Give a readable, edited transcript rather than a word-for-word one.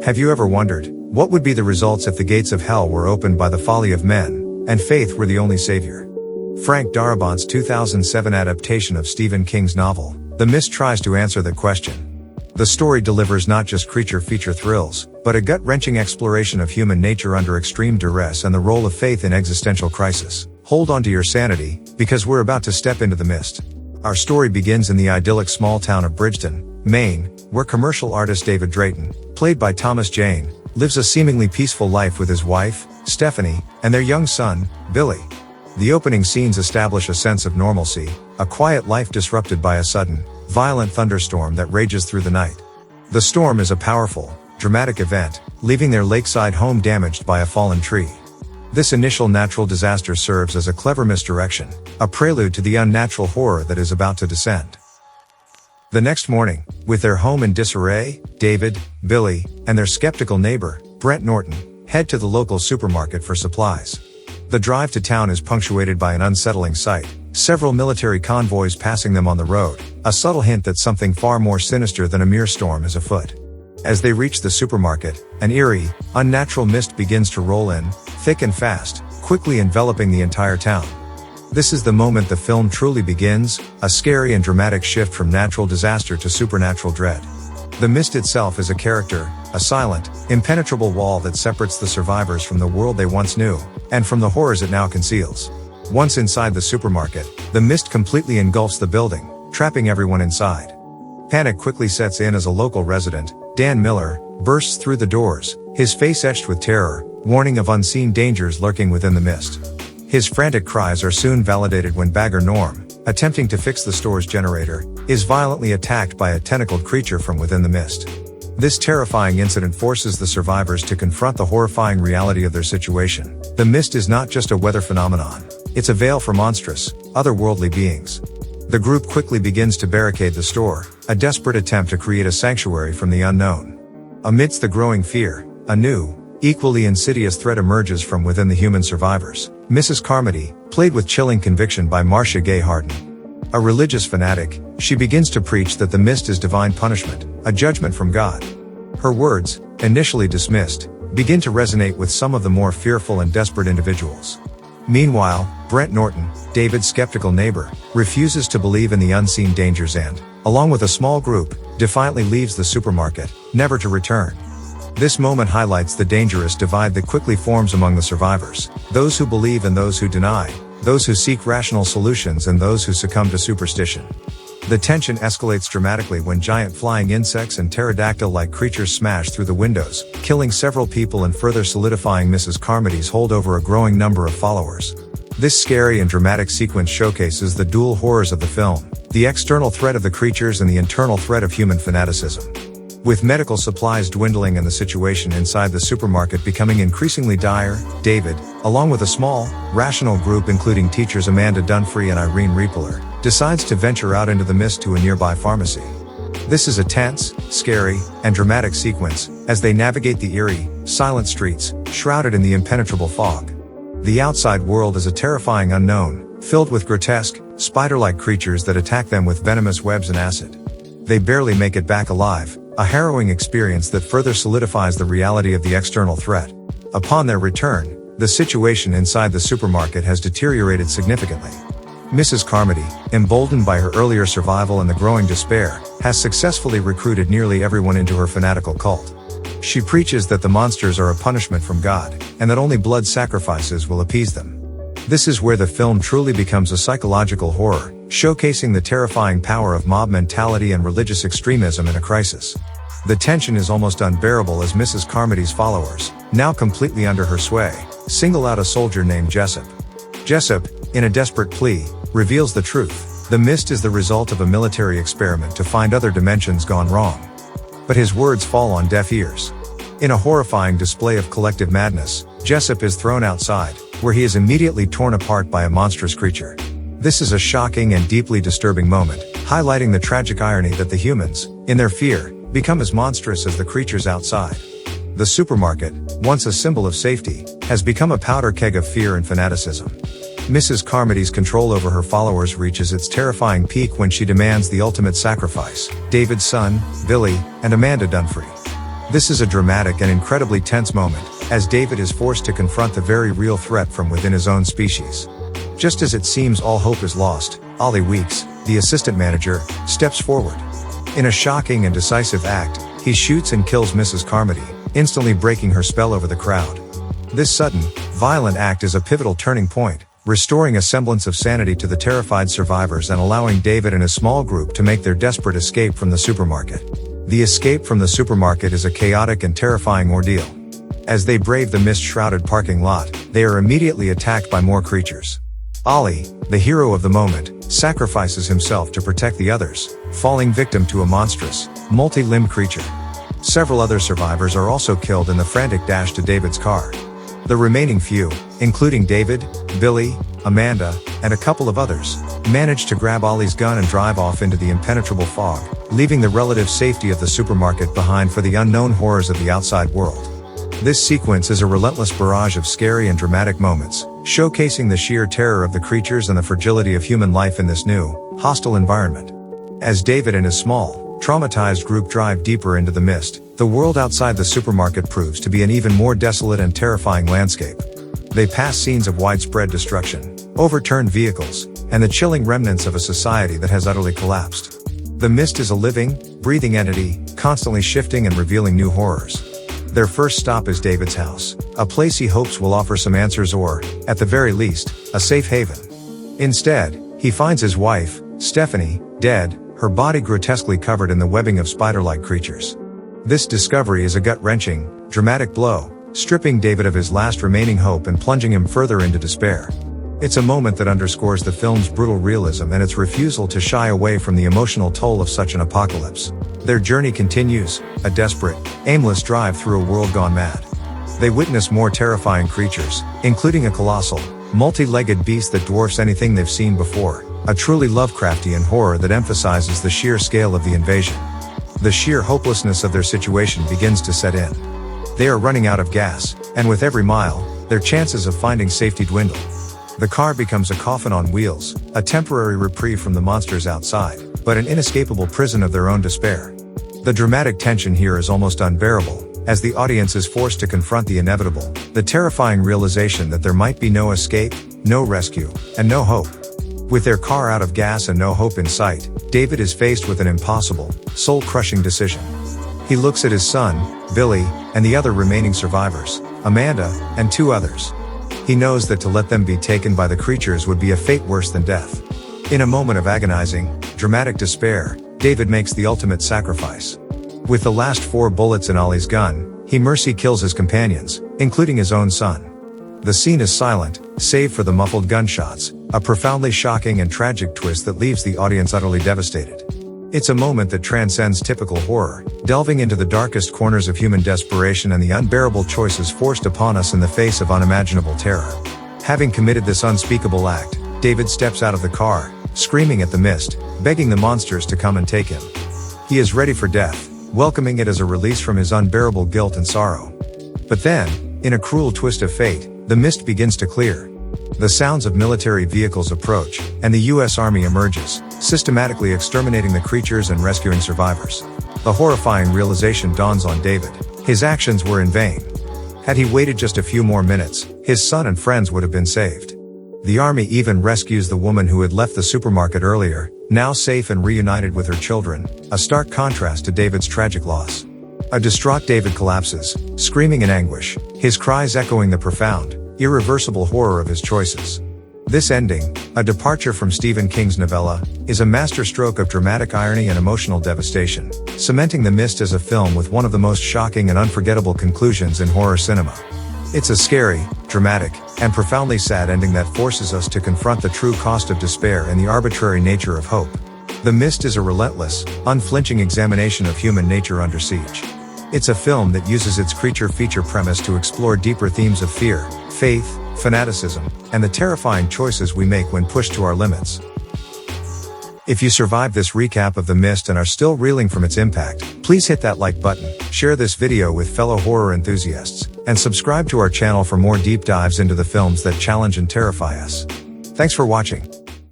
Have you ever wondered, what would be the results if the gates of hell were opened by the folly of men, and faith were the only savior? Frank Darabont's 2007 adaptation of Stephen King's novel, The Mist, tries to answer that question. The story delivers not just creature feature thrills, but a gut-wrenching exploration of human nature under extreme duress and the role of faith in existential crisis. Hold on to your sanity, because we're about to step into the mist. Our story begins in the idyllic small town of Bridgeton, Maine, where commercial artist David Drayton, played by Thomas Jane, lives a seemingly peaceful life with his wife, Stephanie, and their young son, Billy. The opening scenes establish a sense of normalcy, a quiet life disrupted by a sudden, violent thunderstorm that rages through the night. The storm is a powerful, dramatic event, leaving their lakeside home damaged by a fallen tree. This initial natural disaster serves as a clever misdirection, a prelude to the unnatural horror that is about to descend. The next morning, with their home in disarray, David, Billy, and their skeptical neighbor, Brent Norton, head to the local supermarket for supplies. The drive to town is punctuated by an unsettling sight, several military convoys passing them on the road, a subtle hint that something far more sinister than a mere storm is afoot. As they reach the supermarket, an eerie, unnatural mist begins to roll in, thick and fast, quickly enveloping the entire town. This is the moment the film truly begins, a scary and dramatic shift from natural disaster to supernatural dread. The mist itself is a character, a silent, impenetrable wall that separates the survivors from the world they once knew, and from the horrors it now conceals. Once inside the supermarket, the mist completely engulfs the building, trapping everyone inside. Panic quickly sets in as a local resident, Dan Miller, bursts through the doors, his face etched with terror, warning of unseen dangers lurking within the mist. His frantic cries are soon validated when Bagger Norm, attempting to fix the store's generator, is violently attacked by a tentacled creature from within the mist. This terrifying incident forces the survivors to confront the horrifying reality of their situation. The mist is not just a weather phenomenon, it's a veil for monstrous, otherworldly beings. The group quickly begins to barricade the store, a desperate attempt to create a sanctuary from the unknown. Amidst the growing fear, a new, equally insidious threat emerges from within the human survivors. Mrs. Carmody, played with chilling conviction by Marcia Gay Harden. A religious fanatic, she begins to preach that the mist is divine punishment, a judgment from God. Her words, initially dismissed, begin to resonate with some of the more fearful and desperate individuals. Meanwhile, Brent Norton, David's skeptical neighbor, refuses to believe in the unseen dangers and, along with a small group, defiantly leaves the supermarket, never to return. This moment highlights the dangerous divide that quickly forms among the survivors, those who believe and those who deny, those who seek rational solutions and those who succumb to superstition. The tension escalates dramatically when giant flying insects and pterodactyl-like creatures smash through the windows, killing several people and further solidifying Mrs. Carmody's hold over a growing number of followers. This scary and dramatic sequence showcases the dual horrors of the film, the external threat of the creatures and the internal threat of human fanaticism. With medical supplies dwindling and the situation inside the supermarket becoming increasingly dire, David, along with a small, rational group including teachers Amanda Dunphy and Irene Repeller, decides to venture out into the mist to a nearby pharmacy. This is a tense, scary, and dramatic sequence, as they navigate the eerie, silent streets, shrouded in the impenetrable fog. The outside world is a terrifying unknown, filled with grotesque, spider-like creatures that attack them with venomous webs and acid. They barely make it back alive, a harrowing experience that further solidifies the reality of the external threat. Upon their return, the situation inside the supermarket has deteriorated significantly. Mrs. Carmody, emboldened by her earlier survival and the growing despair, has successfully recruited nearly everyone into her fanatical cult. She preaches that the monsters are a punishment from God, and that only blood sacrifices will appease them. This is where the film truly becomes a psychological horror, showcasing the terrifying power of mob mentality and religious extremism in a crisis. The tension is almost unbearable as Mrs. Carmody's followers, now completely under her sway, single out a soldier named Jessup. Jessup, in a desperate plea, reveals the truth. The mist is the result of a military experiment to find other dimensions gone wrong. But his words fall on deaf ears. In a horrifying display of collective madness, Jessup is thrown outside, where he is immediately torn apart by a monstrous creature. This is a shocking and deeply disturbing moment, highlighting the tragic irony that the humans, in their fear, become as monstrous as the creatures outside. The supermarket, once a symbol of safety, has become a powder keg of fear and fanaticism. Mrs. Carmody's control over her followers reaches its terrifying peak when she demands the ultimate sacrifice, David's son, Billy, and Amanda Dunphy. This is a dramatic and incredibly tense moment, as David is forced to confront the very real threat from within his own species. Just as it seems all hope is lost, Ollie Weeks, the assistant manager, steps forward. In a shocking and decisive act, he shoots and kills Mrs. Carmody, instantly breaking her spell over the crowd. This sudden, violent act is a pivotal turning point, restoring a semblance of sanity to the terrified survivors and allowing David and his small group to make their desperate escape from the supermarket. The escape from the supermarket is a chaotic and terrifying ordeal. As they brave the mist-shrouded parking lot, they are immediately attacked by more creatures. Ollie, the hero of the moment, sacrifices himself to protect the others, falling victim to a monstrous, multi-limbed creature. Several other survivors are also killed in the frantic dash to David's car. The remaining few, including David, Billy, Amanda, and a couple of others, manage to grab Ollie's gun and drive off into the impenetrable fog, leaving the relative safety of the supermarket behind for the unknown horrors of the outside world. This sequence is a relentless barrage of scary and dramatic moments, showcasing the sheer terror of the creatures and the fragility of human life in this new, hostile environment. As David and his small, traumatized group drive deeper into the mist, the world outside the supermarket proves to be an even more desolate and terrifying landscape. They pass scenes of widespread destruction, overturned vehicles, and the chilling remnants of a society that has utterly collapsed. The mist is a living, breathing entity, constantly shifting and revealing new horrors. Their first stop is David's house, a place he hopes will offer some answers or, at the very least, a safe haven. Instead, he finds his wife, Stephanie, dead, her body grotesquely covered in the webbing of spider-like creatures. This discovery is a gut-wrenching, dramatic blow, stripping David of his last remaining hope and plunging him further into despair. It's a moment that underscores the film's brutal realism and its refusal to shy away from the emotional toll of such an apocalypse. Their journey continues, a desperate, aimless drive through a world gone mad. They witness more terrifying creatures, including a colossal, multi-legged beast that dwarfs anything they've seen before, a truly Lovecraftian horror that emphasizes the sheer scale of the invasion. The sheer hopelessness of their situation begins to set in. They are running out of gas, and with every mile, their chances of finding safety dwindle. The car becomes a coffin on wheels, a temporary reprieve from the monsters outside, but an inescapable prison of their own despair. The dramatic tension here is almost unbearable, as the audience is forced to confront the inevitable, the terrifying realization that there might be no escape, no rescue, and no hope. With their car out of gas and no hope in sight, David is faced with an impossible, soul-crushing decision. He looks at his son, Billy, and the other remaining survivors, Amanda, and 2 others. He knows that to let them be taken by the creatures would be a fate worse than death. In a moment of agonizing, dramatic despair, David makes the ultimate sacrifice. With the last 4 bullets in Ollie's gun, he mercy kills his companions, including his own son. The scene is silent, save for the muffled gunshots, a profoundly shocking and tragic twist that leaves the audience utterly devastated. It's a moment that transcends typical horror, delving into the darkest corners of human desperation and the unbearable choices forced upon us in the face of unimaginable terror. Having committed this unspeakable act, David steps out of the car, screaming at the mist, begging the monsters to come and take him. He is ready for death, welcoming it as a release from his unbearable guilt and sorrow. But then, in a cruel twist of fate, the mist begins to clear. The sounds of military vehicles approach, and the U.S. Army emerges, systematically exterminating the creatures and rescuing survivors. The horrifying realization dawns on David. His actions were in vain. Had he waited just a few more minutes, his son and friends would have been saved. The army even rescues the woman who had left the supermarket earlier, now safe and reunited with her children, a stark contrast to David's tragic loss. A distraught David collapses, screaming in anguish, his cries echoing the profound, irreversible horror of his choices. This ending, a departure from Stephen King's novella, is a masterstroke of dramatic irony and emotional devastation, cementing The Mist as a film with one of the most shocking and unforgettable conclusions in horror cinema. It's a scary, dramatic, and profoundly sad ending that forces us to confront the true cost of despair and the arbitrary nature of hope. The Mist is a relentless, unflinching examination of human nature under siege. It's a film that uses its creature feature premise to explore deeper themes of fear, faith, fanaticism, and the terrifying choices we make when pushed to our limits. If you survived this recap of The Mist and are still reeling from its impact, please hit that like button, share this video with fellow horror enthusiasts, and subscribe to our channel for more deep dives into the films that challenge and terrify us. Thanks for watching.